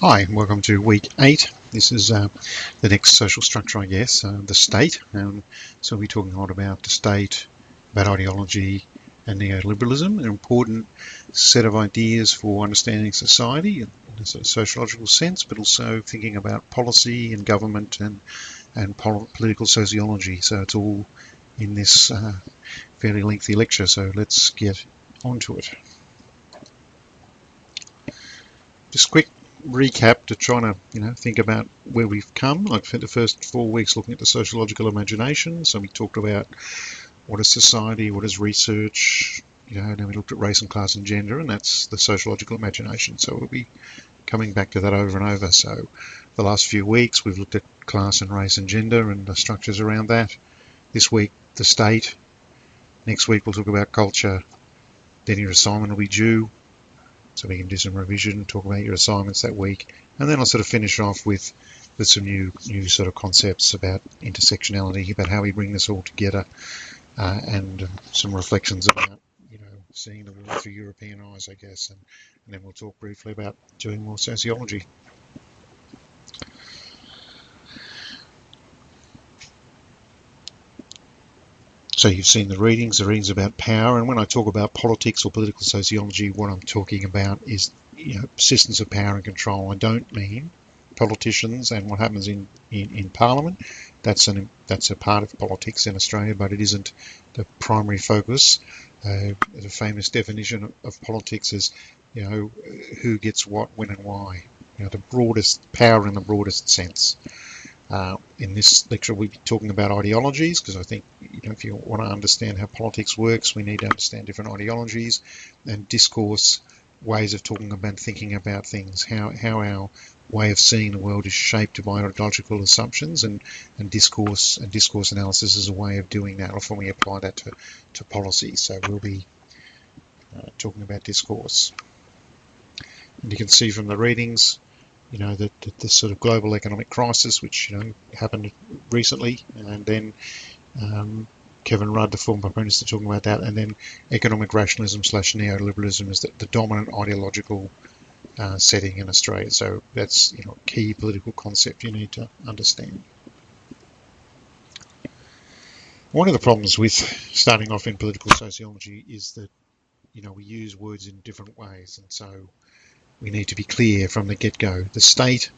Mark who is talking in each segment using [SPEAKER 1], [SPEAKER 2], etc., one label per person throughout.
[SPEAKER 1] Hi, welcome to week 8. This is the next social structure, I guess, the state. So we'll be talking a lot about the state, about ideology and neoliberalism, an important set of ideas for understanding society in a sort of sociological sense, but also thinking about policy and government and political sociology. So it's all in this fairly lengthy lecture, so let's get onto it. Just quick recap to try to think about where we've come. I've spent the first 4 weeks looking at the sociological imagination. So we talked about what is society, what is research, and then we looked at race and class and gender, and that's the sociological imagination. So we'll be coming back to that over and over. So the last few weeks we've looked at class and race and gender and the structures around that. This week the state. Next week we'll talk about culture. Then your assignment will be due, so we can do some revision, talk about your assignments that week, and then I'll sort of finish off with some new sort of concepts about intersectionality, about how we bring this all together, and some reflections about seeing the world through European eyes, I guess, and then we'll talk briefly about doing more sociology. So you've seen the readings about power, and when I talk about politics or political sociology, what I'm talking about is persistence of power and control. I don't mean politicians and what happens in Parliament. That's a part of politics in Australia, but it isn't the primary focus. The famous definition of politics is who gets what, when, and why. The broadest power in the broadest sense. In this lecture we'll be talking about ideologies, because I think if you want to understand how politics works, we need to understand different ideologies and discourse, ways of talking about, thinking about things, how our way of seeing the world is shaped by ideological assumptions, and discourse analysis is a way of doing that. Often we apply that to policy, so we'll be talking about discourse. And you can see from the readings that this sort of global economic crisis, which happened recently, and then Kevin Rudd, the former Prime Minister, talking about that, and then economic rationalism / neoliberalism is the dominant ideological setting in Australia. So that's a key political concept you need to understand. One of the problems with starting off in political sociology is that we use words in different ways, and so we need to be clear from the get-go. The state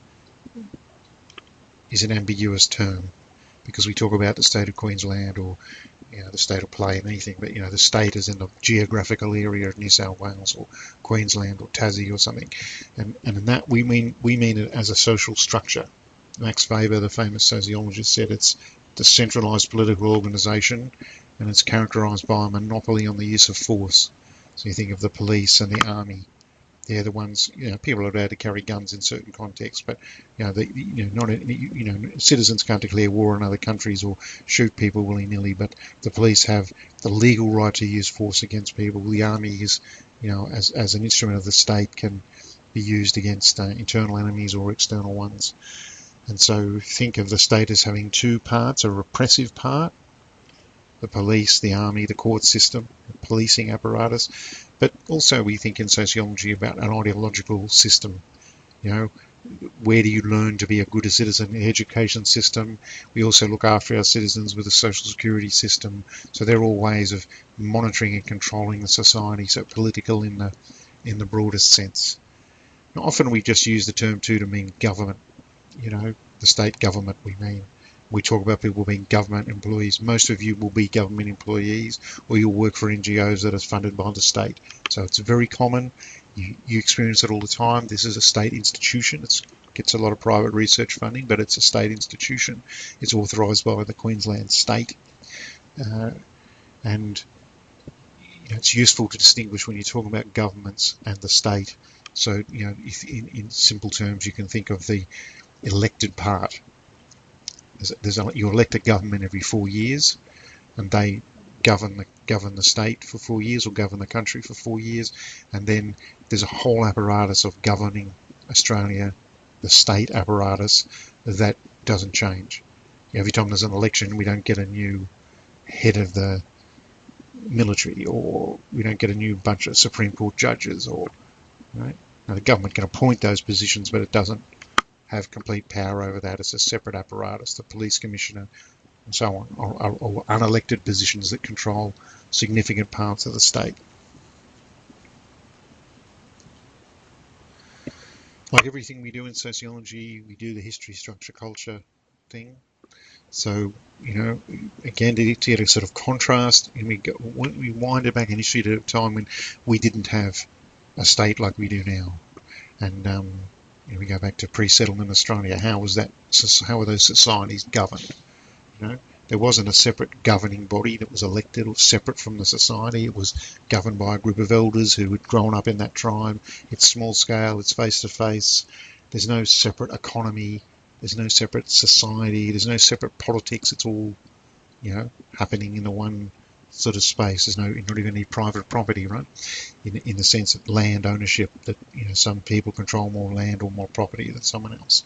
[SPEAKER 1] is an ambiguous term because we talk about the state of Queensland or the state of play and anything, but the state is in the geographical area of New South Wales or Queensland or Tassie or something, and in that we mean it as a social structure. Max Weber, the famous sociologist, said it's the centralised political organisation, and it's characterised by a monopoly on the use of force. So you think of the police and the army. They're the ones, people are allowed to carry guns in certain contexts, but citizens can't declare war on other countries or shoot people willy-nilly. But the police have the legal right to use force against people. The army is, as an instrument of the state, can be used against internal enemies or external ones. And so think of the state as having two parts: a repressive part, the police, the army, the court system, the policing apparatus. But also we think in sociology about an ideological system. Where do you learn to be a good citizen? The education system. We also look after our citizens with a social security system. So they're all ways of monitoring and controlling the society. So political in the broadest sense. Now, often we just use the term too to mean government. The state government we mean. We talk about people being government employees. Most of you will be government employees, or you'll work for NGOs that are funded by the state. So it's very common. You experience it all the time. This is a state institution. It gets a lot of private research funding, but it's a state institution. It's authorised by the Queensland state. And it's useful to distinguish when you're talking about governments and the state. So, in simple terms, you can think of the elected part. You elect a government every 4 years, and they govern the state for 4 years, or govern the country for 4 years, and then there's a whole apparatus of governing Australia, the state apparatus, that doesn't change. Every time there's an election, we don't get a new head of the military, or we don't get a new bunch of Supreme Court judges, or Now, the government can appoint those positions, but it doesn't have complete power over that. It's a separate apparatus, the police commissioner and so on, or unelected positions that control significant parts of the state. Like everything we do in sociology, we do the history, structure, culture thing. So, again, to get a sort of contrast, and we wind it back in history to a time when we didn't have a state like we do now. And we go back to pre-settlement Australia. How were those societies governed? There wasn't a separate governing body that was elected or separate from the society. It was governed by a group of elders who had grown up in that tribe. It's small scale, it's face to face. There's no separate economy. There's no separate society. There's no separate politics. It's all, happening in the one sort of space. There's not even any private property, right? In the sense of land ownership, that some people control more land or more property than someone else.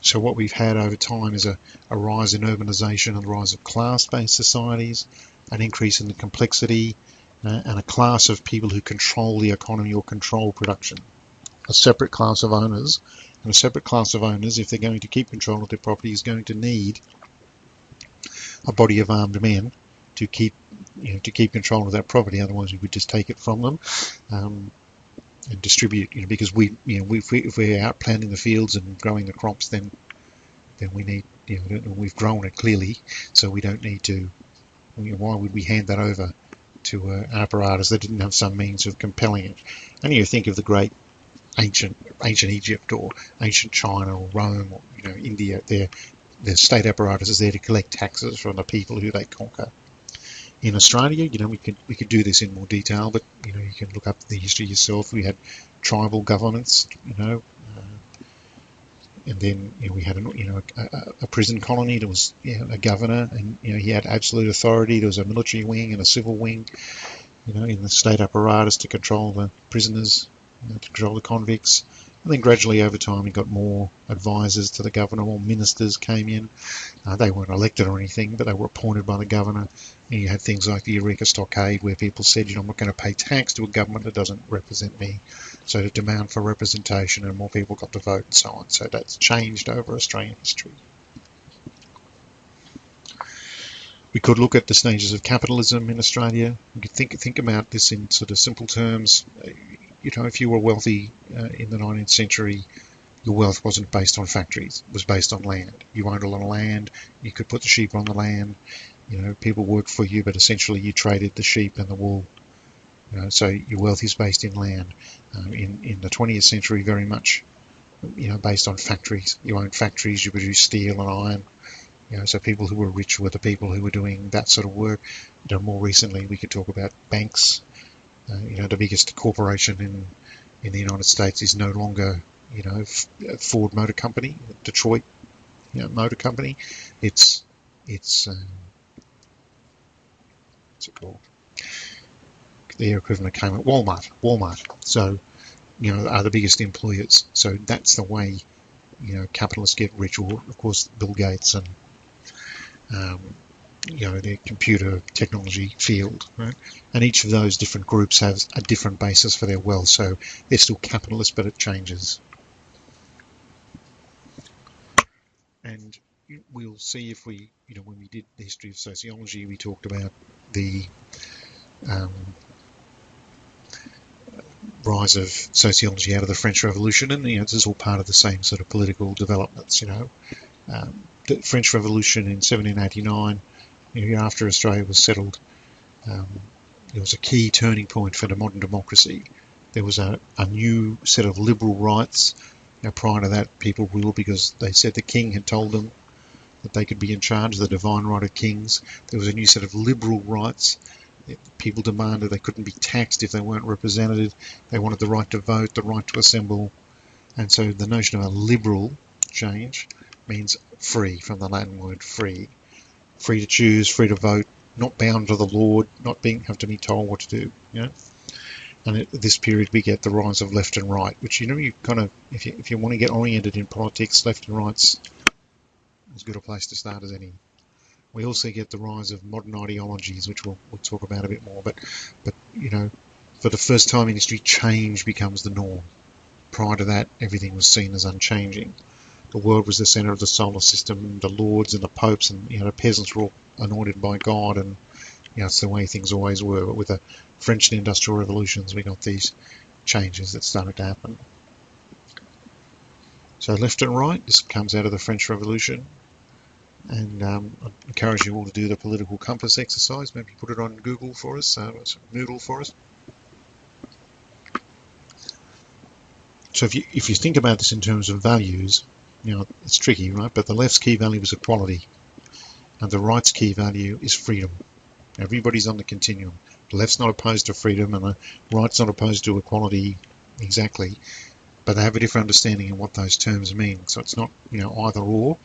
[SPEAKER 1] So what we've had over time is a rise in urbanisation and the rise of class-based societies, an increase in the complexity, and a class of people who control the economy or control production. A separate class of owners, and a separate class of owners, if they're going to keep control of their property, is going to need a body of armed men to keep control of that property. Otherwise, we would just take it from them. And distribute, because if we're out planting the fields and growing the crops, then we need, we've grown it clearly, so we don't need to. Why would we hand that over to an apparatus that didn't have some means of compelling it? And you think of the great ancient Egypt or ancient China or Rome or India. Their state apparatus is there to collect taxes from the people who they conquer. In Australia, we could do this in more detail, but you can look up the history yourself. We had tribal governments, and then we had a prison colony. There was a governor, and he had absolute authority. There was a military wing and a civil wing, in the state apparatus to control the prisoners, to control the convicts. And then gradually over time we got more advisors to the governor, more ministers came in. They weren't elected or anything, but they were appointed by the governor. And you had things like the Eureka Stockade, where people said, I'm not going to pay tax to a government that doesn't represent me. So to demand for representation, and more people got to vote and so on. So that's changed over Australian history. We could look at the stages of capitalism in Australia. We could think about this in sort of simple terms. If you were wealthy in the 19th century, your wealth wasn't based on factories. It was based on land. You owned a lot of land. You could put the sheep on the land. People worked for you, but essentially you traded the sheep and the wool. So your wealth is based in land. In the 20th century, very much, based on factories. You owned factories. You produced steel and iron. So people who were rich were the people who were doing that sort of work. More recently, we could talk about banks. The biggest corporation in the United States is no longer, Ford Motor Company, Detroit, Motor Company. It's what's it called? The equivalent came at Walmart. So, are the biggest employers. So that's the way, capitalists get rich. Or of course, Bill Gates and the computer technology field, right? And each of those different groups has a different basis for their wealth, so they're still capitalists, but it changes. And we'll see if we, when we did the history of sociology, we talked about the rise of sociology out of the French Revolution, and this is all part of the same sort of political developments. The French Revolution in 1789. After Australia was settled, it was a key turning point for the modern democracy. There was a new set of liberal rights. Prior to that, people ruled because they said the king had told them that they could be in charge, the divine right of kings. There was a new set of liberal rights. People demanded they couldn't be taxed if they weren't represented. They wanted the right to vote, the right to assemble. And so the notion of a liberal change means free, from the Latin word free. Free to choose, free to vote, not bound to the Lord, not have to be told what to do. And at this period we get the rise of left and right, which you kind of, if you want to get oriented in politics, left and right's as good a place to start as any. We also get the rise of modern ideologies, which we'll talk about a bit more. But for the first time in history, change becomes the norm. Prior to that, everything was seen as unchanging. The world was the centre of the solar system. The lords and the popes and the peasants were all anointed by God, and it's the way things always were. But with the French and Industrial Revolutions, we got these changes that started to happen. So left and right, this comes out of the French Revolution. And I encourage you all to do the political compass exercise. Maybe put it on Google for us, Moodle for us. So if you think about this in terms of values, it's tricky, right? But the left's key value is equality, and the right's key value is freedom. Everybody's on the continuum. The left's not opposed to freedom, and the right's not opposed to equality exactly, but they have a different understanding of what those terms mean. So it's not either or,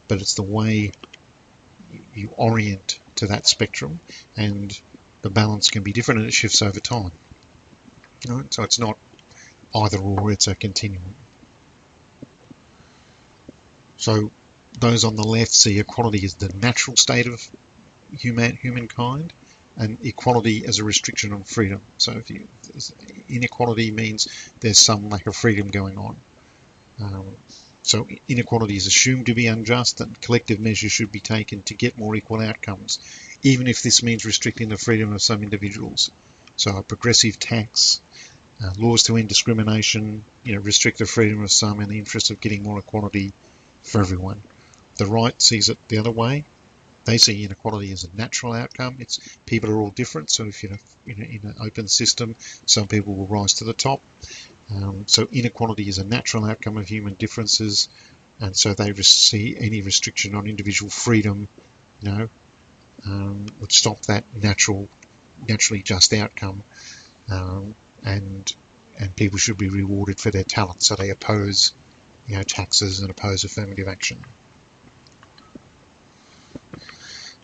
[SPEAKER 1] but it's the way you orient to that spectrum, and the balance can be different, and it shifts over time. Right? So it's not either or, it's a continuum. So those on the left see equality as the natural state of humankind, and equality as a restriction on freedom. So inequality means there's some lack of freedom going on. So inequality is assumed to be unjust, and collective measures should be taken to get more equal outcomes, even if this means restricting the freedom of some individuals. So a progressive tax, laws to end discrimination, restrict the freedom of some in the interest of getting more equality for everyone. The right sees it the other way. They see inequality as a natural outcome. It's people are all different, so if you're in an open system, some people will rise to the top. So inequality is a natural outcome of human differences, and so they see any restriction on individual freedom, would stop that naturally just outcome, and people should be rewarded for their talent. So they oppose, taxes and oppose affirmative action.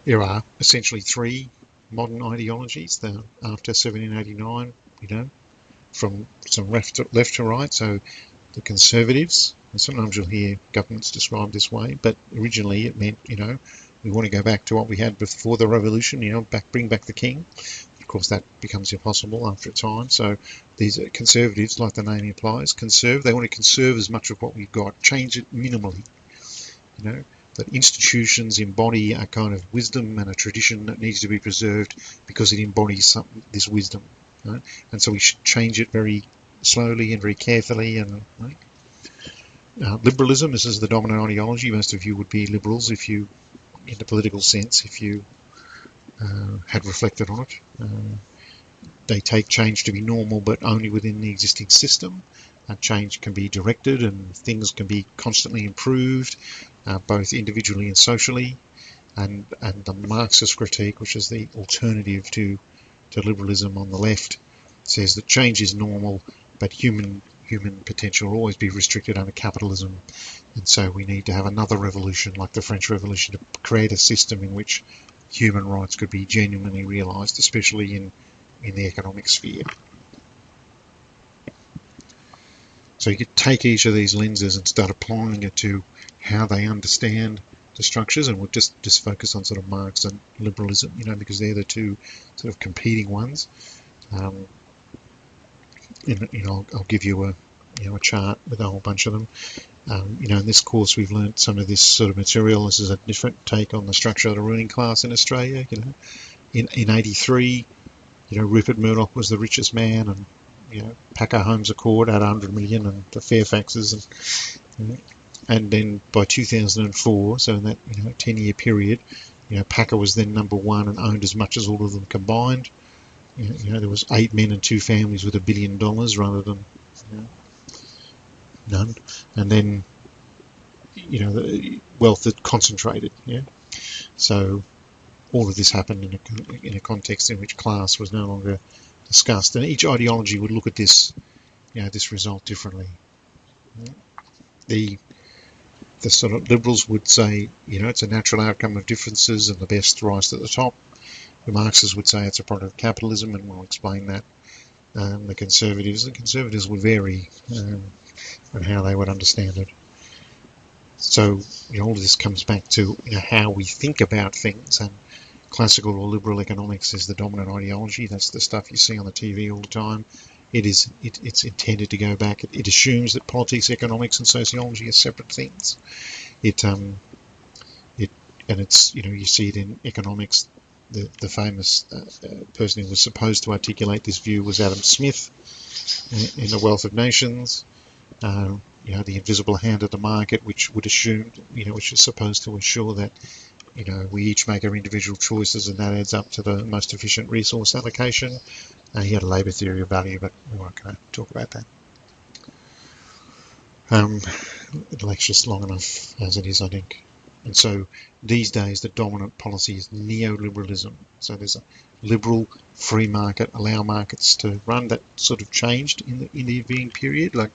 [SPEAKER 1] There are essentially three modern ideologies after 1789, from some left to right. So the conservatives, and sometimes you'll hear governments described this way, but originally it meant, we want to go back to what we had before the revolution, bring back the king. Of course, that becomes impossible after a time. So these are conservatives, like the name implies, they want to conserve as much of what we've got, change it minimally, that institutions embody a kind of wisdom and a tradition that needs to be preserved because it embodies this wisdom. Right? And so we should change it very slowly and very carefully. And liberalism, this is the dominant ideology. Most of you would be liberals if you, in the political sense, if you had reflected on it. They take change to be normal, but only within the existing system. Change can be directed, and things can be constantly improved, both individually and socially. And the Marxist critique, which is the alternative to liberalism on the left, says that change is normal, but human potential will always be restricted under capitalism, and so we need to have another revolution like the French Revolution to create a system in which human rights could be genuinely realised, especially in the economic sphere. So you could take each of these lenses and start applying it to how they understand the structures, and we'll just focus on sort of Marx and liberalism, because they're the two sort of competing ones. I'll give you a chart with a whole bunch of them. In this course we've learnt some of this sort of material. This is a different take on the structure of the ruling class in Australia. In 83, Rupert Murdoch was the richest man, and Packer Homes Accord had 100 million, and the Fairfaxes, and then by 2004, so in that 10-year period, Packer was then number one and owned as much as all of them combined. There was 8 men and 2 families with $1 billion rather than none. And then the wealth had concentrated. So all of this happened in a context in which class was no longer discussed, and each ideology would look at this result differently. The sort of liberals would say, it's a natural outcome of differences and the best rise to the top. The Marxists would say it's a product of capitalism, and we'll explain that. The conservatives would vary on how they would understand it. So all of this comes back to how we think about things, and Classical or liberal economics is the dominant ideology. That's the stuff you see on the TV all the time. It's intended to go back. It assumes that politics, economics, and sociology are separate things. It's you see it in economics. The famous person who was supposed to articulate this view was Adam Smith in The Wealth of Nations. The invisible hand of the market, which would assume, which is supposed to ensure that, we each make our individual choices and that adds up to the most efficient resource allocation. He had a labour theory of value, but we weren't going to talk about that. The lecture's long enough as it is, I think. And so these days the dominant policy is neoliberalism. So there's a liberal free market, allow markets to run. That sort of changed in the intervening period. Like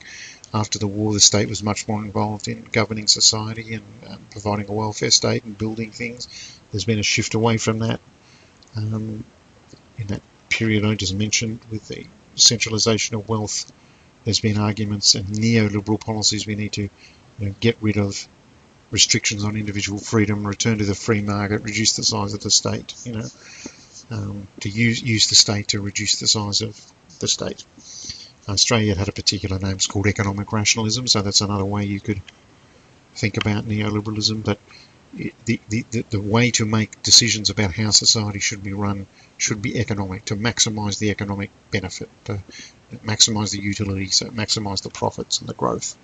[SPEAKER 1] after the war, the state was much more involved in governing society and providing a welfare state and building things. There's been a shift away from that. In that period I just mentioned, with the centralisation of wealth, there's been arguments and neoliberal policies. We need to get rid of restrictions on individual freedom, return to the free market, reduce the size of the state, to use the state to reduce the size of the state. Australia had a particular name, it's called economic rationalism, so that's another way you could think about neoliberalism. But the way to make decisions about how society should be run should be economic, to maximise the economic benefit, to maximise the utility, so maximise the profits and the growth.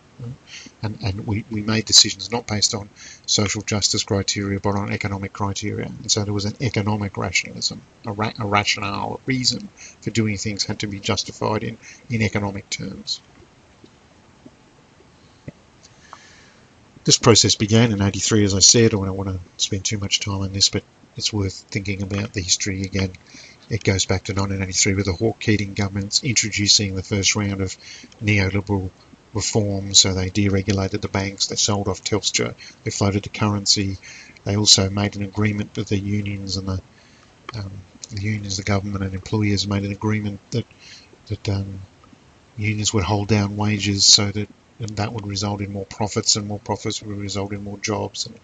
[SPEAKER 1] And we made decisions not based on social justice criteria but on economic criteria. And so there was an economic rationalism, a rationale, a reason for doing things had to be justified in economic terms. This process began in '83, as I said. I don't want to spend too much time on this, but it's worth thinking about the history again. It goes back to 1983 with the Hawke-Keating governments introducing the first round of neoliberal reform. So they deregulated the banks, they sold off Telstra, they floated the currency. They also made an agreement with the unions, and the unions, the government and employers made an agreement that unions would hold down wages so that would result in more profits, and more profits would result in more jobs, and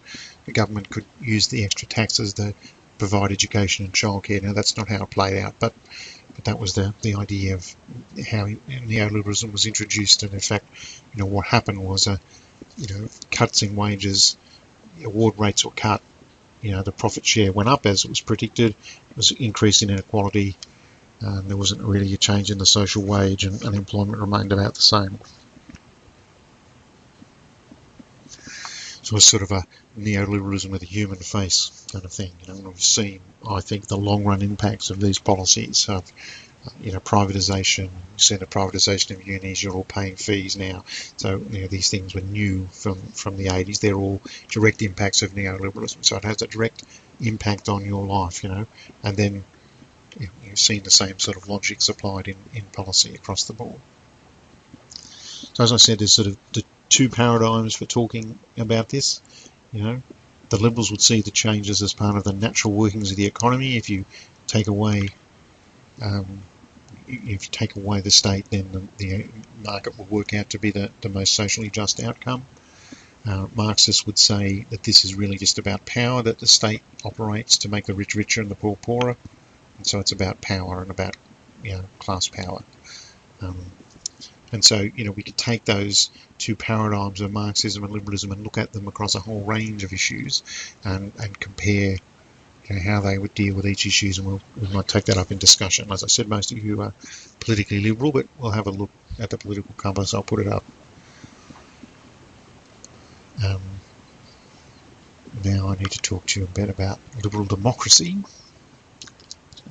[SPEAKER 1] the government could use the extra taxes to provide education and childcare. Now that's not how it played out, but that was the idea of how neoliberalism was introduced. And in fact, what happened was cuts in wages, award rates were cut, the profit share went up as it was predicted. It was increase in inequality, and there wasn't really a change in the social wage, and unemployment remained about the same. So it's sort of a neoliberalism with a human face kind of thing. And we've seen, I think, the long-run impacts of these policies of, privatisation. You see the privatisation of unis, you're all paying fees now. So, these things were new from the 80s. They're all direct impacts of neoliberalism. So it has a direct impact on your life, and then you've seen the same sort of logics applied in policy across the board. So as I said, there's sort of the two paradigms for talking about this. The Liberals would see the changes as part of the natural workings of the economy. If you take away the state, then the market will work out to be the most socially just outcome. Marxists would say that this is really just about power, that the state operates to make the rich richer and the poor poorer, and so it's about power and about class power. And so, we could take those two paradigms of Marxism and liberalism and look at them across a whole range of issues and compare how they would deal with each issue, and we might take that up in discussion. As I said, most of you are politically liberal, but we'll have a look at the political compass. I'll put it up. Now I need to talk to you a bit about liberal democracy.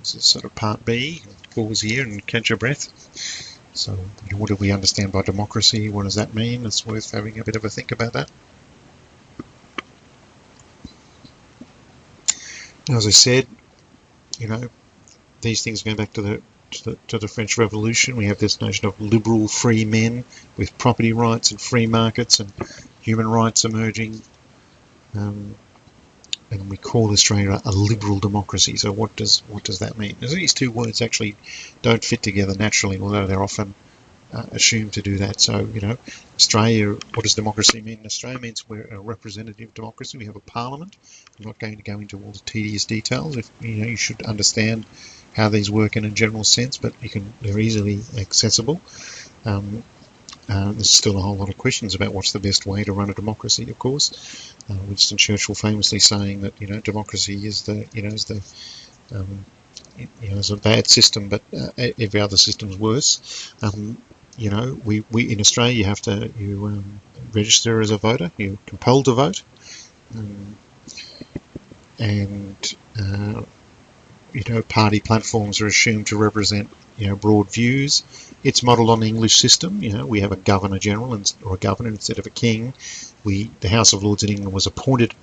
[SPEAKER 1] This is sort of part B. Pause here and catch your breath. So what do we understand by democracy? What does that mean? It's worth having a bit of a think about that. Now, as I said, these things go back to the French Revolution. We have this notion of liberal free men with property rights and free markets and human rights emerging. And we call Australia a liberal democracy. So what does that mean? These two words actually don't fit together naturally, although they're often assumed to do that. So, Australia, what does democracy mean? In Australia means we're a representative democracy. We have a parliament. I'm not going to go into all the tedious details. If you should understand how these work in a general sense, but they're easily accessible. There's still a whole lot of questions about what's the best way to run a democracy, of course. Winston Churchill famously saying that democracy is is a bad system, but every other system's worse. We in Australia you have to register as a voter. You're compelled to vote, and party platforms are assumed to represent broad views. It's modelled on the English system. We have a Governor General or a Governor instead of a King. The House of Lords in England was appointed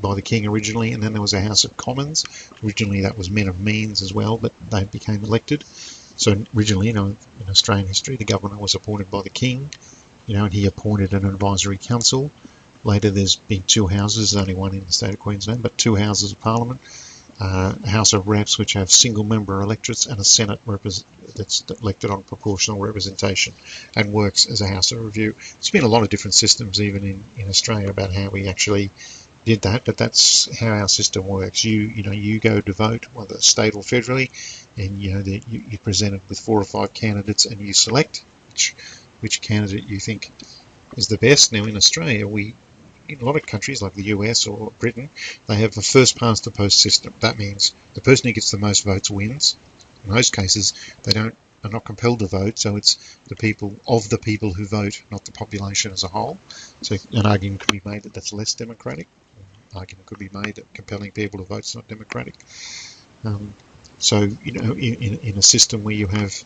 [SPEAKER 1] by the King originally, and then there was a House of Commons. Originally that was men of means as well, but they became elected. So originally, in Australian history, the Governor was appointed by the King, and he appointed an advisory council. Later there's been two houses, there's only one in the state of Queensland, but two houses of Parliament. A House of Reps, which have single-member electorates, and a Senate that's elected on proportional representation and works as a House of Review. There's been a lot of different systems, even in Australia, about how we actually did that, but that's how our system works. You go to vote, whether state or federally, and you're presented with 4 or 5 candidates, and you select which candidate you think is the best. Now in Australia, in a lot of countries like the US or Britain, they have a first past the post system. That means the person who gets the most votes wins. In most cases, they are not compelled to vote, so it's the people who vote, not the population as a whole. So an argument could be made that that's less democratic. An argument could be made that compelling people to vote is not democratic. So in a system where you have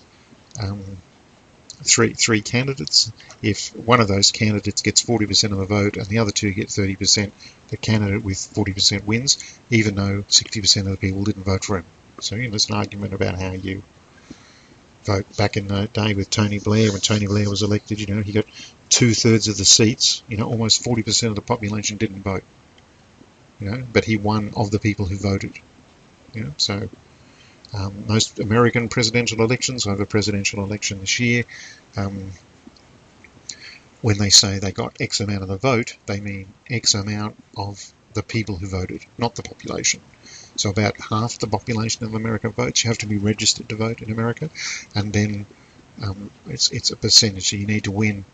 [SPEAKER 1] three candidates, if one of those candidates gets 40% of the vote and the other two get 30%, the candidate with 40% wins, even though 60% of the people didn't vote for him. So there's an argument about how you vote. Back in the day with Tony Blair, when Tony Blair was elected, he got 2/3 of the seats. Almost 40% of the population didn't vote. But he won of the people who voted. So. Most American presidential elections, I have a presidential election this year, when they say they got X amount of the vote, they mean X amount of the people who voted, not the population. So about half the population of America votes. You have to be registered to vote in America, and then it's a percentage. So you need to win,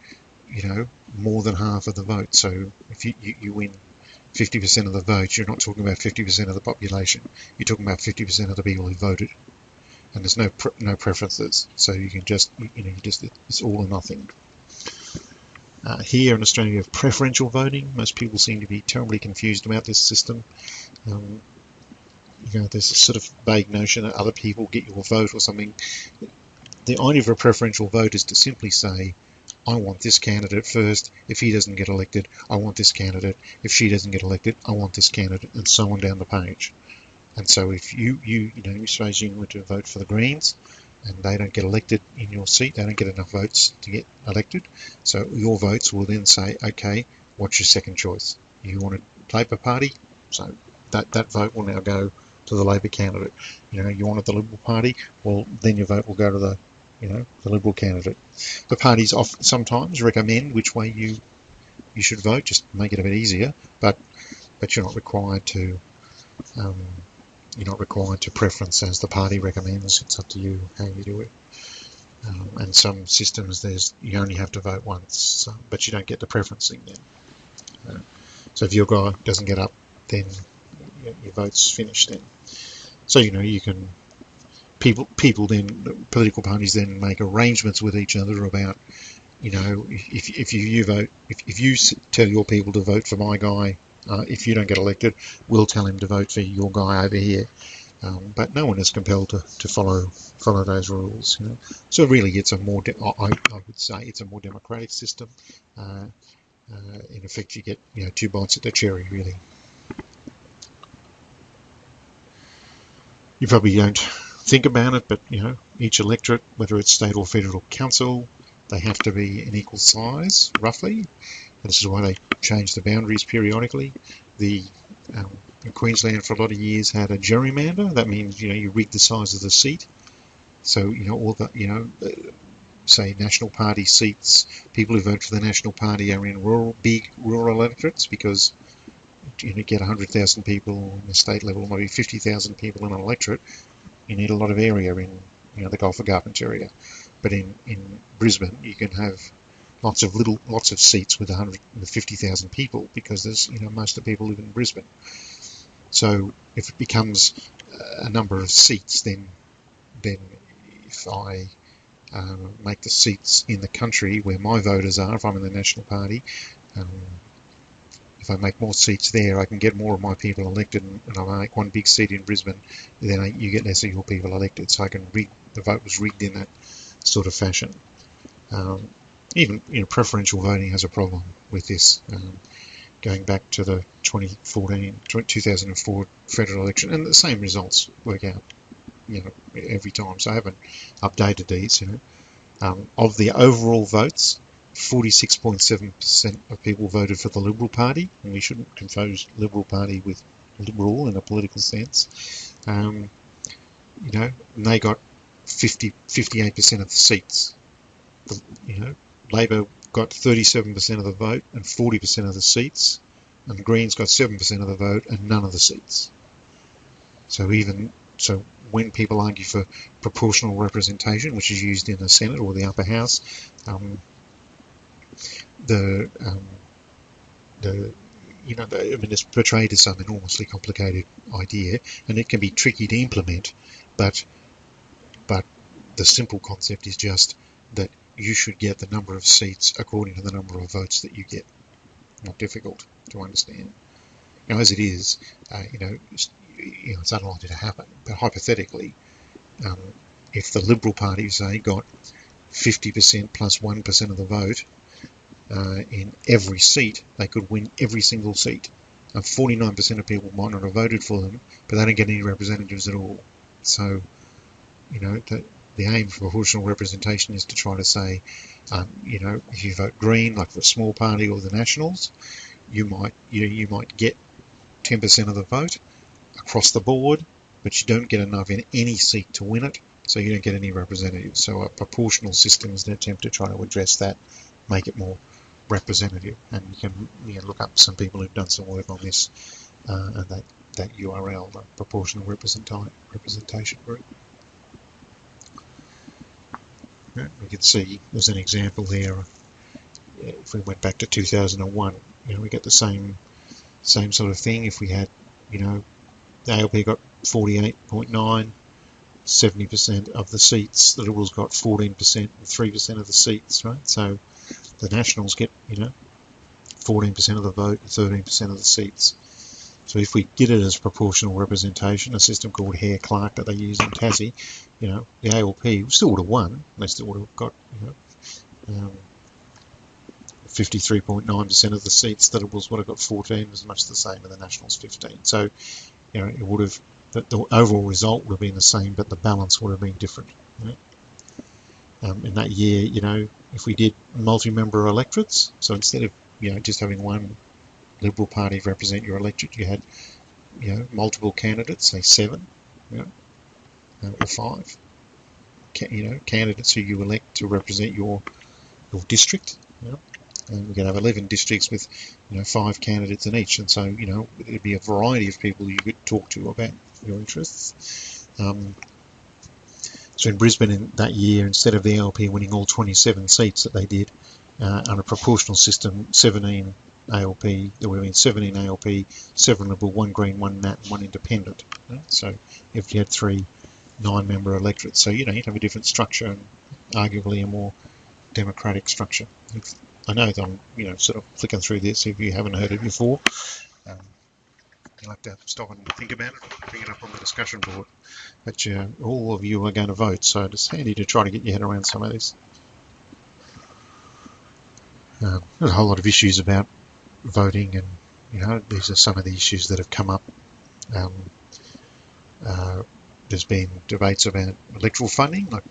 [SPEAKER 1] more than half of the vote. So if you win 50% of the vote, you're not talking about 50% of the population. You're talking about 50% of the people who voted, and there's no preferences. So you can it's all or nothing. Here in Australia, you have preferential voting. Most people seem to be terribly confused about this system. There's a sort of vague notion that other people get your vote or something. The idea of a preferential vote is to simply say, I want this candidate first. If he doesn't get elected, I want this candidate. If she doesn't get elected, I want this candidate, and so on down the page. And so if you suppose you were to vote for the Greens, and they don't get elected in your seat, they don't get enough votes to get elected. So your votes will then say, okay, what's your second choice? You want a Labor Party, so that vote will now go to the Labor candidate. You wanted the Liberal Party, well then your vote will go to the Liberal candidate. The parties sometimes recommend which way you should vote, just to make it a bit easier, but you're not required to preference as the party recommends. It's up to you how you do it. And some systems you only have to vote once, but you don't get the preferencing then. So if your guy doesn't get up, then your vote's finished then. So you can. People then, political parties then make arrangements with each other about, if you vote, if you tell your people to vote for my guy, if you don't get elected, we'll tell him to vote for your guy over here. But no one is compelled to follow those rules. So really, it's I would say it's a more democratic system. In effect, you get 2 bites at the cherry, really. You probably don't think about it, but each electorate, whether it's state or federal council, they have to be an equal size, roughly. And this is why they change the boundaries periodically. Queensland for a lot of years had a gerrymander. That means you rig the size of the seat. So all the say, National Party seats. People who vote for the National Party are in big rural electorates, because you get 100,000 people in the state level, maybe 50,000 people in an electorate. You need a lot of area in the Gulf of Carpentaria. But in Brisbane, you can have lots of seats with 150,000 people, because there's most of the people live in Brisbane. So if it becomes a number of seats, then if I make the seats in the country where my voters are, if I'm in the National Party, if I make more seats there, I can get more of my people elected, and I make one big seat in Brisbane, then you get less of your people elected. So I can the vote was rigged in that sort of fashion. Even preferential voting has a problem with this. Going back to the 2004 federal election, and the same results work out, every time. So I haven't updated these. Of the overall votes, 46.7% of people voted for the Liberal Party, and we shouldn't confuse Liberal Party with liberal in a political sense. And they got 58% of the seats. Labor got 37% of the vote and 40% of the seats, and the Greens got 7% of the vote and none of the seats. So when people argue for proportional representation, which is used in the Senate or the upper house, it's portrayed as some enormously complicated idea, and it can be tricky to implement, but the simple concept is just that you should get the number of seats according to the number of votes that you get. Not difficult to understand. As it is, it's unlikely to happen, but hypothetically, if the Liberal Party, say, got 50% plus 1% of the vote in every seat, they could win every single seat. And 49% of people might not have voted for them, but they don't get any representatives at all. So, the aim for proportional representation is to try to say, if you vote Green, like the small party or the Nationals, you might get 10% of the vote across the board, but you don't get enough in any seat to win it, so you don't get any representatives. So a proportional system is an attempt to try to address that, make it more representative. And you can look up some people who've done some work on this, and that URL, the Proportional Representation Group. We can see there's an example there. If we went back to 2001, we get the same sort of thing. If we had, the ALP got 48.9, 70% of the seats. The Liberals got 14% and 3% of the seats, right? So the Nationals get, 14% of the vote and 13% of the seats. So if we did it as proportional representation, a system called Hare-Clark that they use in Tassie, the ALP still would have won. They still would have got, 53.9% of the seats. The Liberals would have got 14, was much the same, and the Nationals 15. So, it would have, the overall result would have been the same, but the balance would have been different. In that year, if we did multi-member electorates, so instead of, just having one Liberal Party represent your electorate, you had, multiple candidates, say 7, or 5, candidates who you elect to represent your district. And we could have 11 districts with, 5 candidates in each, and so, it'd be a variety of people you could talk to about your interests. So in Brisbane in that year, instead of the ALP winning all 27 seats that they did, on a proportional system, 17 ALP, there would have been 17 ALP, 7 Liberal, 1 Green, 1 Nat, and 1 Independent. So if you had 3 9-member electorates, so you'd have a different structure and arguably a more democratic structure. I know that I'm sort of flicking through this. If you haven't heard it before, you'll have to stop and think about it, or bring it up on the discussion board. But all of you are going to vote, so it's handy to try to get your head around some of this. There's a whole lot of issues about voting, and these are some of the issues that have come up. There's been debates about electoral funding, like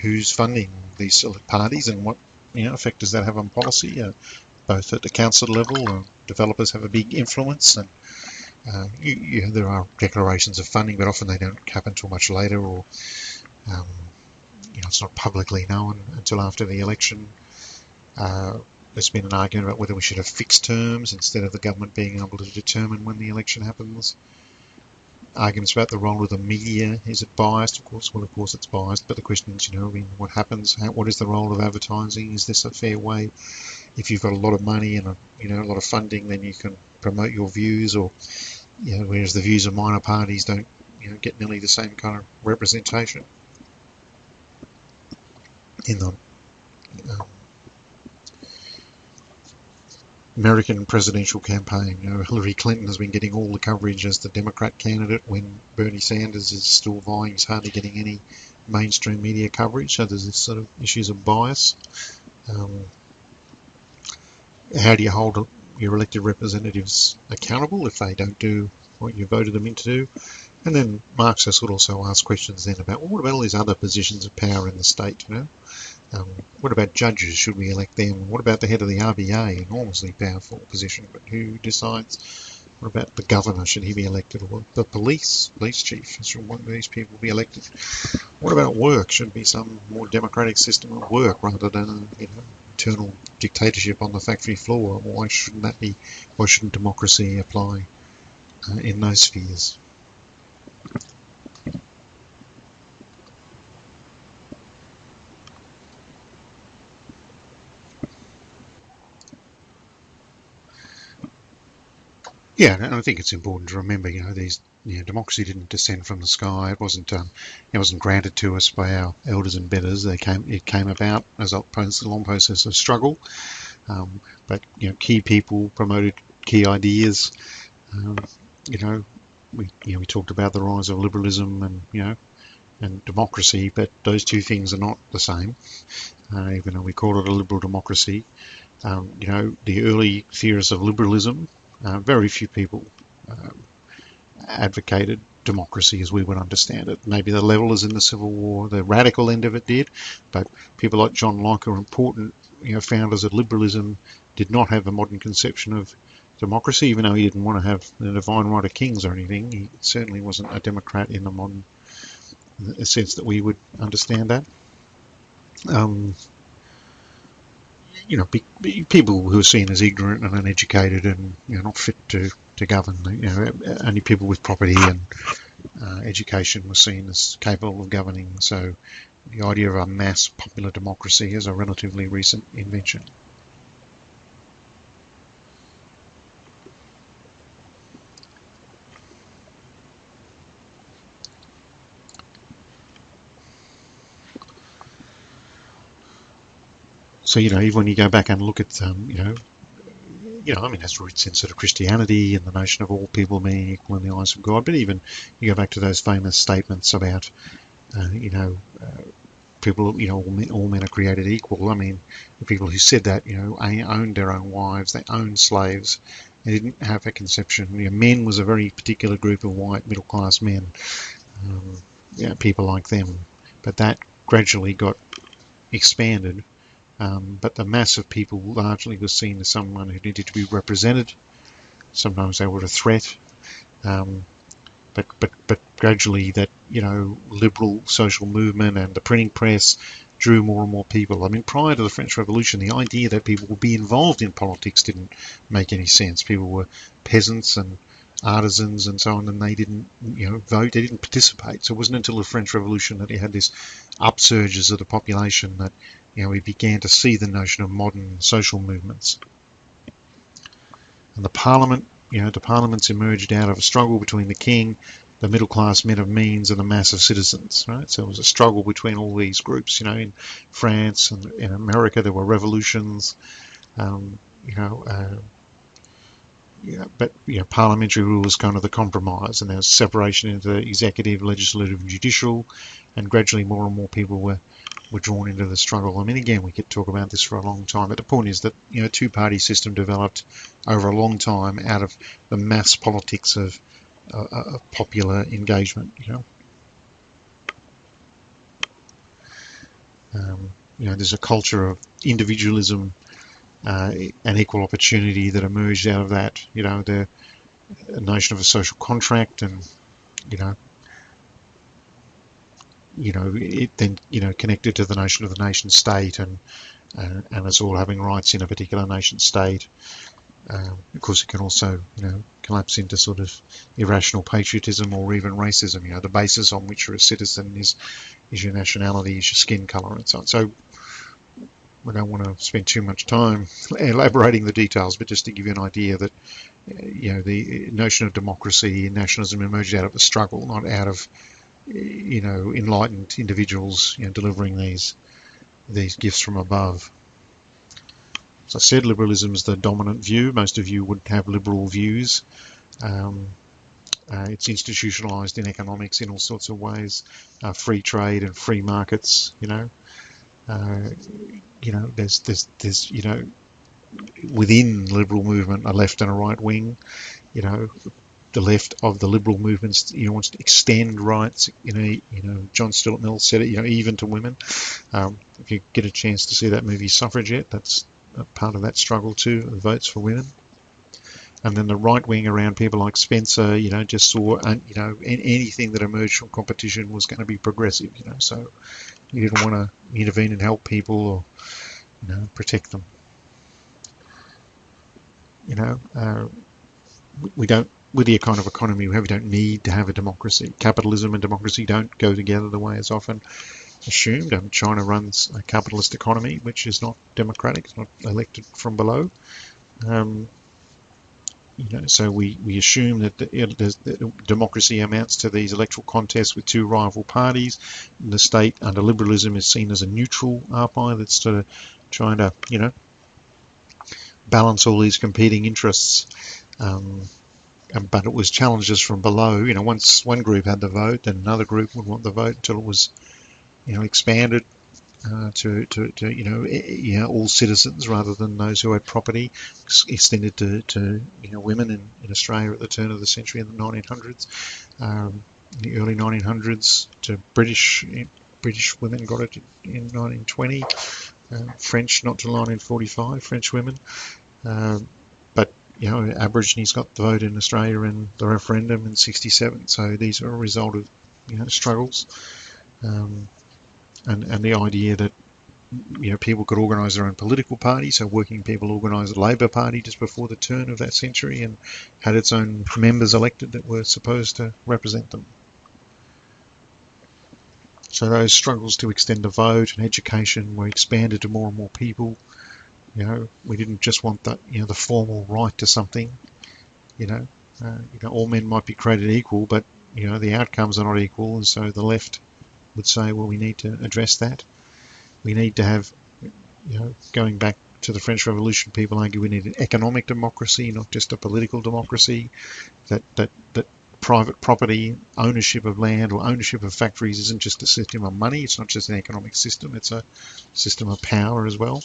[SPEAKER 1] who's funding these parties and what effect does that have on policy, both at the council level. Developers have a big influence, and there are declarations of funding, but often they don't happen until much later, or it's not publicly known until after the election. There's been an argument about whether we should have fixed terms instead of the government being able to determine when the election happens. Arguments about the role of the media. Is it biased? Of course, well, of course it's biased, but the question is, what happens? What is the role of advertising? Is this a fair way? If you've got a lot of money and a lot of funding, then you can promote your views, or whereas the views of minor parties don't get nearly the same kind of representation in the American presidential campaign. Hillary Clinton has been getting all the coverage as the Democrat candidate when Bernie Sanders is still vying. He's hardly getting any mainstream media coverage, so there's this sort of issues of bias. How do you hold your elected representatives accountable if they don't do what you voted them in to do? And then Marxists would also ask questions then about, well, what about all these other positions of power in the state, what about judges? Should we elect them? What about the head of the RBA? Enormously powerful position, but who decides? What about the governor? Should he be elected? Or the police chief? Should one of these people be elected? What about work? Should be some more democratic system of work rather than internal dictatorship on the factory floor? Why shouldn't that be? Why shouldn't democracy apply in those spheres? Yeah, and I think it's important to remember, democracy didn't descend from the sky. It wasn't granted to us by our elders and betters. It came about as a long process of struggle. But key people promoted key ideas. We talked about the rise of liberalism and democracy, but those two things are not the same. Even though we call it a liberal democracy, the early theorists of liberalism. Very few people advocated democracy as we would understand it. Maybe the levelers in the Civil War, the radical end of it did, but people like John Locke, are important founders of liberalism, did not have a modern conception of democracy, even though he didn't want to have the divine right of kings or anything. He certainly wasn't a democrat in the modern sense that we would understand that. People who are seen as ignorant and uneducated and not fit to govern. Only people with property and education were seen as capable of governing. So the idea of a mass popular democracy is a relatively recent invention. So, even when you go back and look at, that's roots in sort of Christianity and the notion of all people being equal in the eyes of God. But even you go back to those famous statements about, people, all men are created equal. I mean, the people who said that, owned their own wives, they owned slaves. They didn't have a conception. Men was a very particular group of white middle-class men, people like them. But that gradually got expanded. But the mass of people largely was seen as someone who needed to be represented. Sometimes they were a threat, but gradually that liberal social movement and the printing press drew more and more people. I mean, prior to the French Revolution, the idea that people would be involved in politics didn't make any sense. People were peasants and artisans and so on, and they didn't vote, they didn't participate. So it wasn't until the French Revolution that you had this upsurges of the population that we began to see the notion of modern social movements. And the parliaments emerged out of a struggle between the king, the middle class men of means, and the mass of citizens, right? So it was a struggle between all these groups. In France and in America there were revolutions, but parliamentary rule was kind of the compromise, and there was separation into executive, legislative, and judicial, and gradually more and more people were drawn into the struggle. I mean, again, we could talk about this for a long time, but the point is that a two-party system developed over a long time out of the mass politics of popular engagement. There's a culture of individualism and equal opportunity that emerged out of that. The notion of a social contract, and it then connected to the notion of the nation state and us all having rights in a particular nation state. Of course, it can also collapse into sort of irrational patriotism or even racism. The basis on which you're a citizen is your nationality, is your skin colour, and so on. So we don't want to spend too much time elaborating the details, but just to give you an idea that the notion of democracy and nationalism emerged out of a struggle, not out of enlightened individuals delivering these gifts from above. As I said, liberalism is the dominant view. Most of you would have liberal views. It's institutionalized in economics in all sorts of ways, free trade and free markets. There's within the liberal movement a left and a right wing. The left of the liberal movements wants to extend rights. John Stuart Mill said it. Even to women. If you get a chance to see that movie Suffragette, that's part of that struggle too, the votes for women. And then the right wing around people like Spencer, just saw, anything that emerged from competition was going to be progressive, so you didn't want to intervene and help people or, protect them. We don't, with the kind of economy we have, we don't need to have a democracy. Capitalism and democracy don't go together the way it's often assumed. China runs a capitalist economy which is not democratic, it's not elected from below. So we assume that democracy amounts to these electoral contests with two rival parties. And the state under liberalism is seen as a neutral umpire that's sort of trying to balance all these competing interests. But it was challenges from below. Once one group had the vote, then another group would want the vote until it was expanded to all citizens rather than those who had property, extended to women in Australia at the turn of the century in the 1900s, in the early 1900s. To British women got it in 1920, French not till 1945, French women, but Aborigines got the vote in Australia in the referendum in '67. So these are a result of struggles. And the idea that people could organise their own political party. So working people organised the Labor Party just before the turn of that century and had its own members elected that were supposed to represent them. So those struggles to extend the vote and education were expanded to more and more people. We didn't just want the the formal right to something. All men might be created equal, but the outcomes are not equal, and so the left would say, well, we need to address that. We need to have, going back to the French Revolution, people argue we need an economic democracy, not just a political democracy. That private property, ownership of land or ownership of factories isn't just a system of money. It's not just an economic system. It's a system of power as well.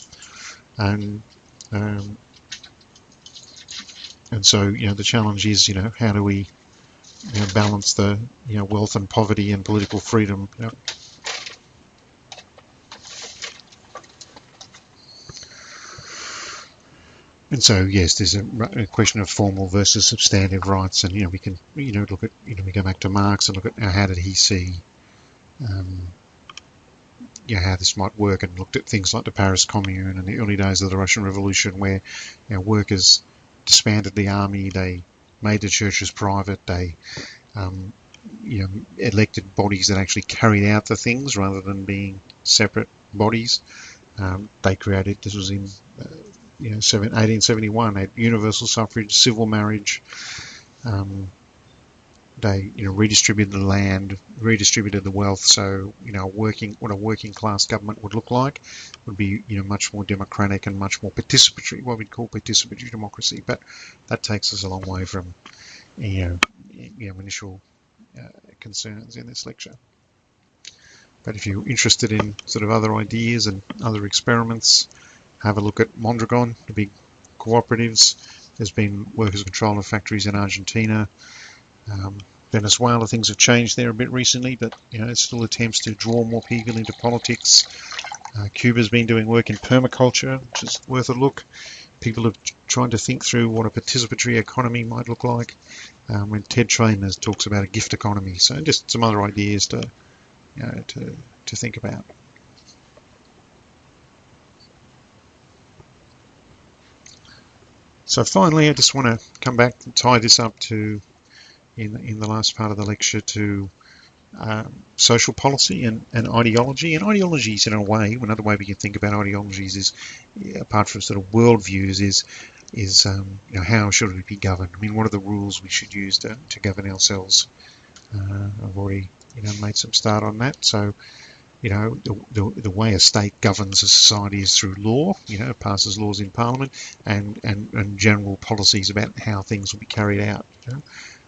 [SPEAKER 1] And so the challenge is how do we balance the wealth and poverty and political freedom. And so yes, there's a question of formal versus substantive rights, and we can look at we go back to Marx and look at how did he see how this might work, and looked at things like the Paris Commune and the early days of the Russian Revolution, where workers disbanded the army, they made the churches private, they elected bodies that actually carried out the things rather than being separate bodies. They created, this was in 1871, had universal suffrage, civil marriage. They redistributed the land, redistributed the wealth. So what a working class government would look like would be much more democratic and much more participatory, what we'd call participatory democracy. But that takes us a long way from initial concerns in this lecture. But if you're interested in sort of other ideas and other experiments, have a look at Mondragon, the big cooperatives. There's been workers' control of factories in Argentina. Venezuela, things have changed there a bit recently, but it still attempts to draw more people into politics. Cuba's been doing work in permaculture, which is worth a look. People are trying to think through what a participatory economy might look like. When Ted Trainer talks about a gift economy, so just some other ideas to to think about. So finally, I just want to come back and tie this up to in the last part of the lecture to social policy and ideology. And ideologies, in a way, another way we can think about ideologies is, apart from sort of worldviews, is how should we be governed? I mean, what are the rules we should use to govern ourselves? I've already made some start on that. So the way a state governs a society is through law. It passes laws in Parliament and general policies about how things will be carried out.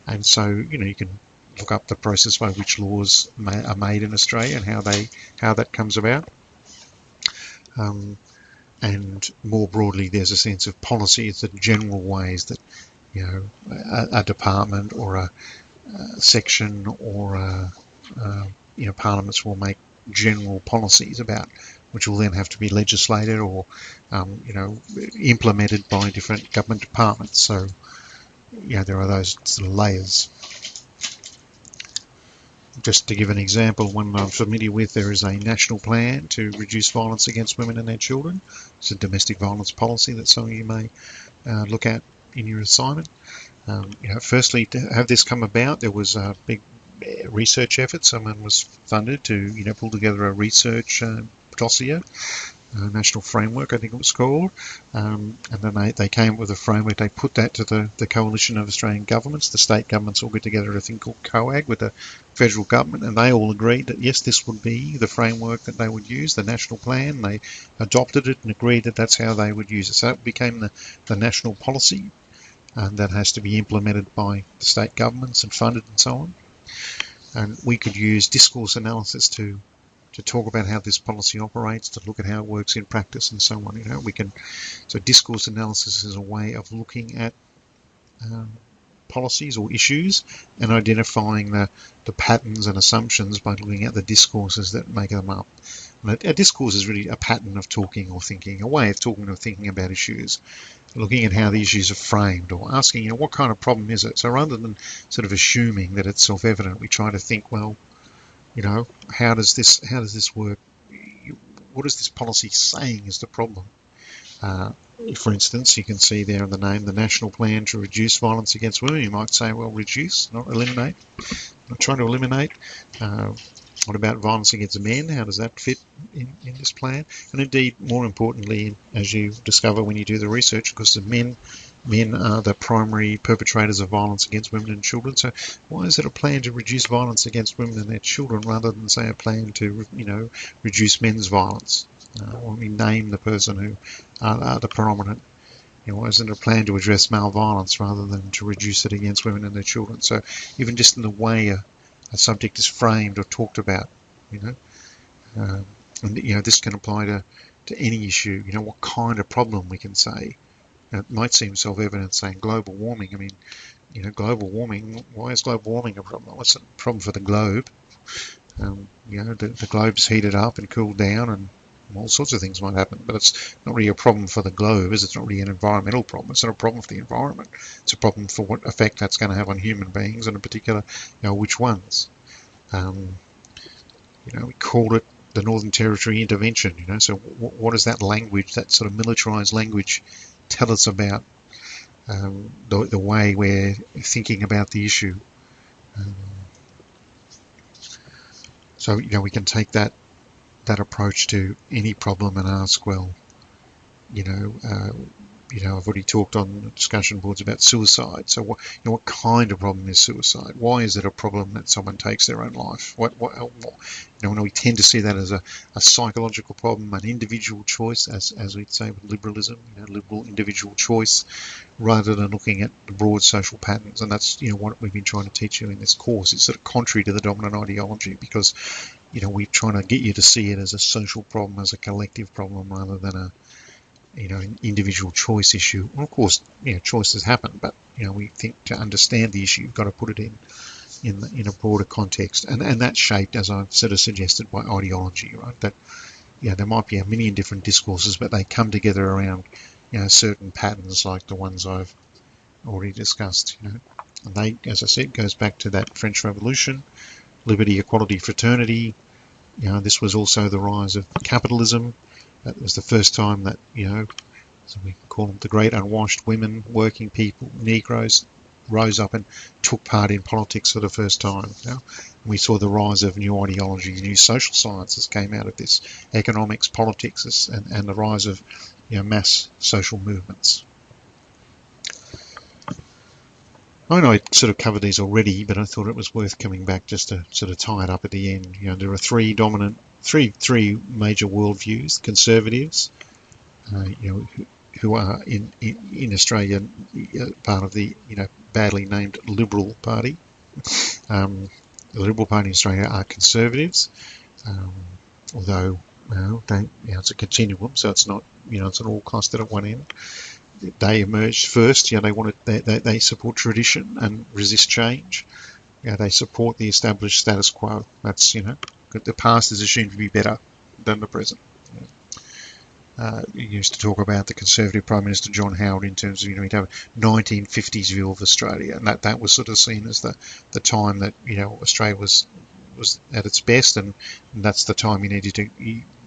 [SPEAKER 1] And so you can look up the process by which laws are made in Australia and how that comes about. And more broadly, there's a sense of policy. It's the general ways that a department or a section or parliaments will make general policies about, which will then have to be legislated or implemented by different government departments. So there are those sort of layers. Just to give an example, one I'm familiar with, there is a national plan to reduce violence against women and their children. It's a domestic violence policy that some of you may look at in your assignment. Firstly, to have this come about, there was a big research effort. Someone was funded to pull together a research dossier, national framework, I think it was called, and then they came up with a framework. They put that to the coalition of Australian governments. The state governments all get together at a thing called COAG with the federal government, and they all agreed that yes, this would be the framework that they would use, the national plan. They adopted it and agreed that that's how they would use it. So it became the national policy, and that has to be implemented by the state governments and funded and so on. And we could use discourse analysis to talk about how this policy operates, to look at how it works in practice and so on. So discourse analysis is a way of looking at policies or issues and identifying the patterns and assumptions by looking at the discourses that make them up. And a discourse is really a pattern of talking or thinking, a way of talking or thinking about issues, looking at how the issues are framed or asking, what kind of problem is it? So rather than sort of assuming that it's self-evident, we try to think, well, how does this work? What is this policy saying is the problem? For instance, you can see there in the name, the National Plan to Reduce Violence Against Women. You might say, well, reduce, not eliminate. Not trying to eliminate. What about violence against men? How does that fit in this plan? And indeed, more importantly, as you discover when you do the research, because the men are the primary perpetrators of violence against women and children. So why is it a plan to reduce violence against women and their children rather than, say, a plan to reduce men's violence? When we name the person who are the predominant, why isn't it a plan to address male violence rather than to reduce it against women and their children? So even just in the way a subject is framed or talked about, and this can apply to any issue. What kind of problem we can say. It might seem self-evident saying global warming. I mean, global warming, why is global warming a problem? What's the problem for the globe? The globe's heated up and cooled down and all sorts of things might happen, but it's not really a problem for the globe, is it? It's not really an environmental problem. It's not a problem for the environment. It's a problem for what effect that's going to have on human beings, and in particular, which ones. We call it the Northern Territory intervention, so what is that language, that sort of militarised language, tell us about the way we're thinking about the issue? So we can take that approach to any problem and ask, well, I've already talked on the discussion boards about suicide. So what kind of problem is suicide? Why is it a problem that someone takes their own life? When we tend to see that as a psychological problem, an individual choice, as we'd say with liberalism, liberal individual choice, rather than looking at the broad social patterns. And that's what we've been trying to teach you in this course. It's sort of contrary to the dominant ideology, because we're trying to get you to see it as a social problem, as a collective problem, rather than an individual choice issue. Well, of course, choices happen, but we think to understand the issue, you've got to put it in a broader context, and that's shaped, as I've sort of suggested, by ideology, right? That there might be a million different discourses, but they come together around certain patterns like the ones I've already discussed. And they, as I said, goes back to that French Revolution, liberty, equality, fraternity, This was also the rise of capitalism. That was the first time that, so we call them the great unwashed women, working people, Negroes, rose up and took part in politics for the first time. We saw the rise of new ideologies, new social sciences came out of this, economics, politics, and the rise of mass social movements. I know I sort of covered these already, but I thought it was worth coming back just to sort of tie it up at the end. There are three major worldviews: conservatives, who are in Australia part of the badly named Liberal Party. The Liberal Party in Australia are conservatives, although it's a continuum, so it's not it's an all costed at one end. They emerged first. They support tradition and resist change. They support the established status quo. That's the past is assumed to be better than the present. You used to talk about the Conservative Prime Minister John Howard in terms of you'd have a 1950s view of Australia, and that was sort of seen as the time that Australia was at its best, and that's the time you needed to.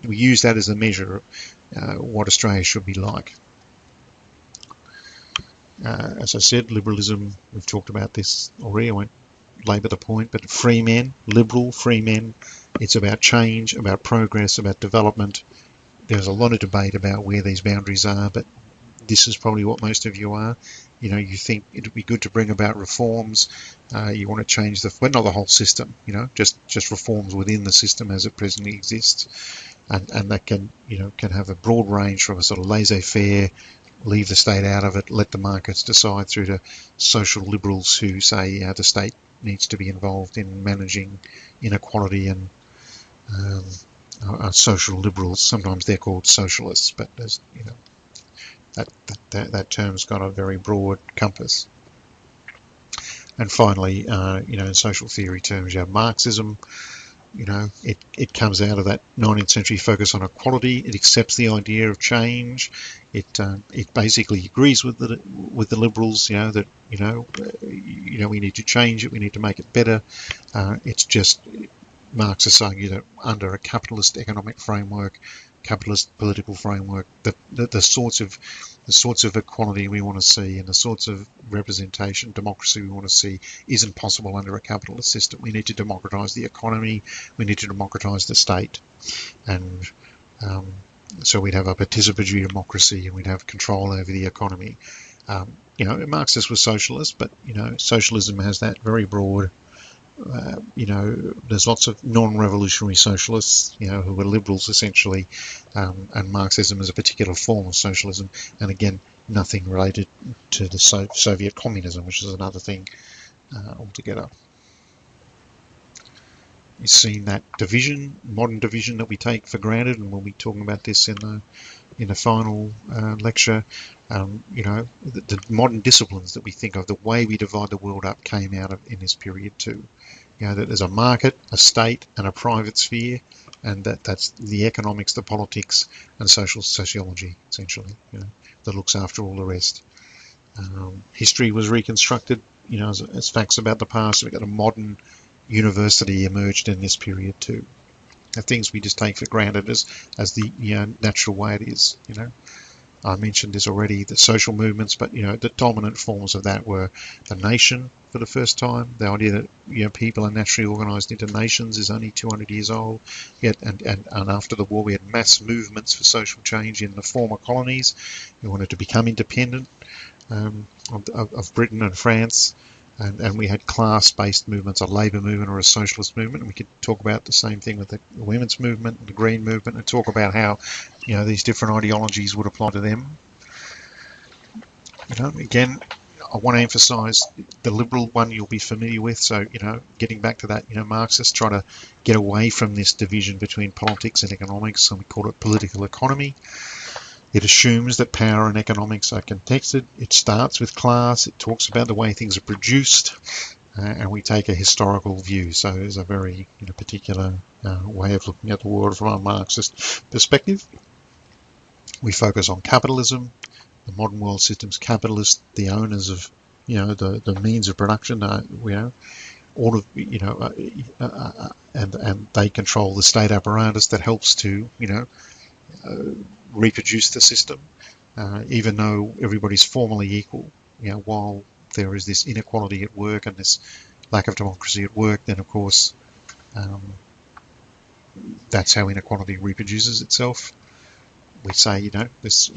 [SPEAKER 1] We use that as a measure of what Australia should be like. As I said, liberalism, we've talked about this already, I won't labour the point, but free men, liberal free men, it's about change, about progress, about development. There's a lot of debate about where these boundaries are, but this is probably what most of you are. You think it would be good to bring about reforms. You want to change not the whole system, just reforms within the system as it presently exists. And that can have a broad range from a sort of laissez-faire, leave the state out of it, let the markets decide, through to social liberals who say the state needs to be involved in managing inequality, and social liberals. Sometimes they're called socialists, but there's that term's got a very broad compass. And finally, in social theory terms, you have Marxism. It comes out of that 19th century focus on equality. It accepts the idea of change. It basically agrees with the liberals, that we need to change it. We need to make it better. It's just Marxists argue that under a capitalist economic framework, capitalist political framework, the sorts of equality we want to see and the sorts of representation, democracy we want to see isn't possible under a capitalist system. We need to democratise the economy. We need to democratise the state, and so we'd have a participatory democracy, and we'd have control over the economy. Marxists were socialists, but socialism has that very broad. There's lots of non-revolutionary socialists, who are liberals essentially, and Marxism is a particular form of socialism, and again, nothing related to the Soviet communism, which is another thing altogether. You've seen that division, modern division that we take for granted, and we'll be talking about this in the final lecture. The modern disciplines that we think of, the way we divide the world up, came out of in this period too. That there's a market, a state, and a private sphere, and that's the economics, the politics, and social sociology, essentially, that looks after all the rest. History was reconstructed, as facts about the past. We've got a modern university emerged in this period too. Things we just take for granted as the natural way it is. I mentioned this already, the social movements, but the dominant forms of that were the nation for the first time. The idea that people are naturally organised into nations is only 200 years old. Yet, and after the war, we had mass movements for social change in the former colonies. We wanted to become independent of Britain and France. And we had class-based movements, a labour movement or a socialist movement, and we could talk about the same thing with the women's movement, the green movement, and talk about how these different ideologies would apply to them. Again, I want to emphasise the liberal one you'll be familiar with. So getting back to that, Marxists try to get away from this division between politics and economics, and we call it political economy. It assumes that power and economics are contested. It starts with class. It talks about the way things are produced, and we take a historical view. So there's a very particular way of looking at the world from a Marxist perspective. We focus on capitalism. The modern world system's capitalist. The owners of the means of production are all of and they control the state apparatus that helps to reproduce the system, even though everybody's formally equal. While there is this inequality at work and this lack of democracy at work, then of course that's how inequality reproduces itself. We say, this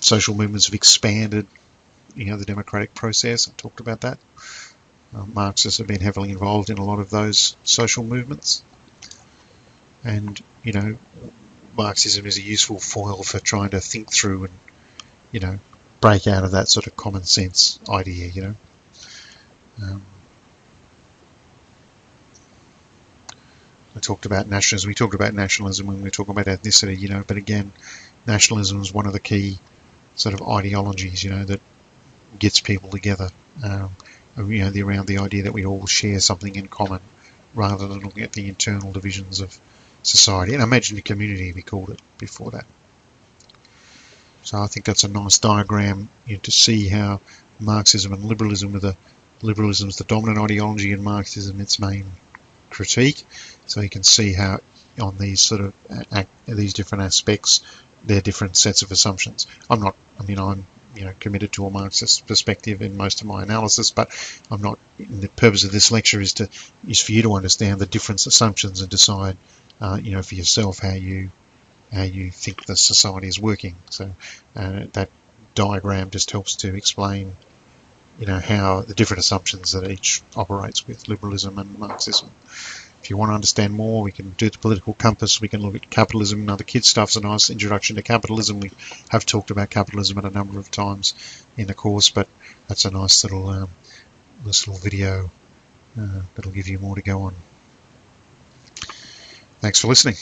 [SPEAKER 1] social movements have expanded, the democratic process. I talked about that. Marxists have been heavily involved in a lot of those social movements. And, Marxism is a useful foil for trying to think through and, break out of that sort of common sense idea, I talked about nationalism. We talked about nationalism when we were talking about ethnicity, but again, nationalism is one of the key sort of ideologies, that gets people together, around the idea that we all share something in common, rather than looking at the internal divisions of society. And imagined community, we called it before that. So I think that's a nice diagram to see how Marxism and liberalism, liberalism is the dominant ideology in Marxism, its main critique. So you can see how on these sort of these different aspects, they're different sets of assumptions. I'm committed to a Marxist perspective in most of my analysis, but I'm not. The purpose of this lecture is for you to understand the different assumptions and decide, for yourself how you think the society is working. So that diagram just helps to explain, how the different assumptions that each operates with, liberalism and Marxism. If you want to understand more, we can do the political compass. We can look at capitalism and other kids' stuff's a nice introduction to capitalism. We have talked about capitalism at a number of times in the course, but that's a nice little video that'll give you more to go on. Thanks for listening.